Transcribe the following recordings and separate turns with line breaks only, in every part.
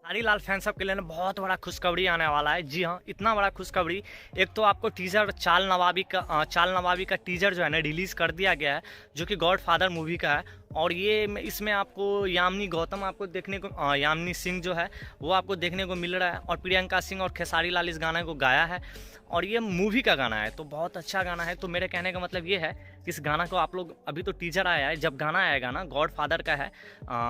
Harilal fan सब के लिए ना बहुत बड़ा खुशखबरी आने वाला है। जी हाँ, इतना बड़ा खुशखबरी। एक तो आपको टीजर चाल नवाबी का टीजर जो है ना रिलीज कर दिया गया है, जो कि गॉड फादर मूवी का है। और ये इसमें आपको यामिनी गौतम आपको देखने को यामिनी सिंह जो है वो आपको देखने को मिल रहा है, और प्रियंका सिंह और खेसारी लाल इस गाने को गाया है। और ये मूवी का गाना है तो बहुत अच्छा गाना है। तो मेरे कहने का मतलब ये है कि इस गाना को आप लोग, अभी तो टीजर आया है, जब गाना आएगा ना गॉड फादर का है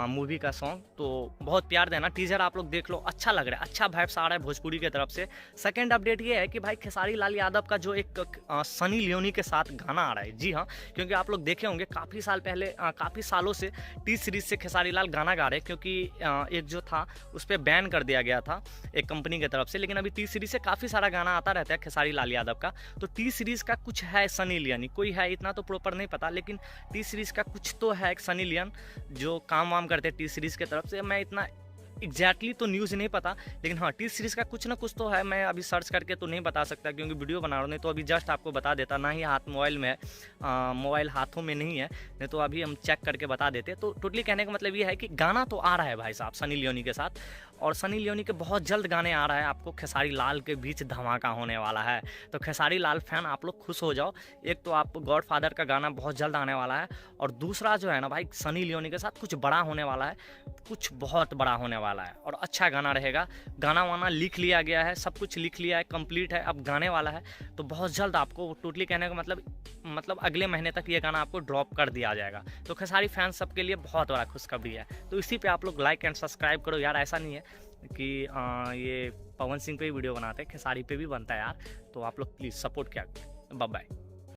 मूवी का सॉन्ग, तो बहुत प्यार देना। टीजर आप लोग देख लो, अच्छा लग रहा है, अच्छा वाइब्स आ रहा है भोजपुरी की तरफ से। सेकंड अपडेट ये है कि भाई खेसारी लाल यादव का जो एक सनी लियोनी के साथ गाना आ रहा है। जी हाँ, क्योंकि आप लोग देखे होंगे काफ़ी साल पहले, काफ़ी सालों से टी सीरीज से खेसारी लाल गाना गा रहे हैं, क्योंकि एक जो था उस पर बैन कर दिया गया था एक कंपनी की तरफ से। लेकिन अभी टी सीरीज से काफ़ी सारा गाना आता रहता है खेसारी लाल यादव का। तो टी सीरीज का कुछ है सनी लियोनी, कोई है इतना तो प्रॉपर नहीं पता, लेकिन टी सीरीज का कुछ तो है एक सनी लियोन जो काम वाम करते हैं टी सीरीज की तरफ से। मैं इतना एग्जैक्टली तो न्यूज़ नहीं पता, लेकिन हाँ टी सीरीज़ का कुछ ना कुछ तो है। मैं अभी सर्च करके तो नहीं बता सकता क्योंकि वीडियो बना रहा हूँ, नहीं तो अभी जस्ट आपको बता देता। ना ही हाथ मोबाइल में है, मोबाइल हाथों में नहीं है, नहीं तो अभी हम चेक करके बता देते। तो टोटली कहने का मतलब ये है कि गाना तो आ रहा है भाई साहब सनी लियोनी के साथ, और सनी लियोनी के बहुत जल्द गाने आ रहा है। आपको खेसारी लाल के बीच धमाका होने वाला है, तो खेसारी लाल फैन आप लोग खुश हो जाओ। एक तो आप गॉड फादर का गाना बहुत जल्द आने वाला है, और दूसरा जो है ना भाई सनी लियोनी के साथ कुछ बड़ा होने वाला है, कुछ बहुत बड़ा होने वाला है, और अच्छा गाना रहेगा। गाना वाना लिख लिया गया है, सब कुछ लिख लिया है, कंप्लीट है, अब गाने वाला है। तो बहुत जल्द आपको, टोटली कहने का मतलब अगले महीने तक ये गाना आपको ड्रॉप कर दिया जाएगा। तो खेसारी फैंस सबके लिए बहुत बड़ा खुशखबरी है। तो इसी पे आप लोग लाइक एंड सब्सक्राइब करो यार। ऐसा नहीं है कि ये पवन सिंह पे ही वीडियो बनाते हैं, खेसारी पे भी बनता है यार। तो आप लोग प्लीज़ सपोर्ट किया करो। Bye bye.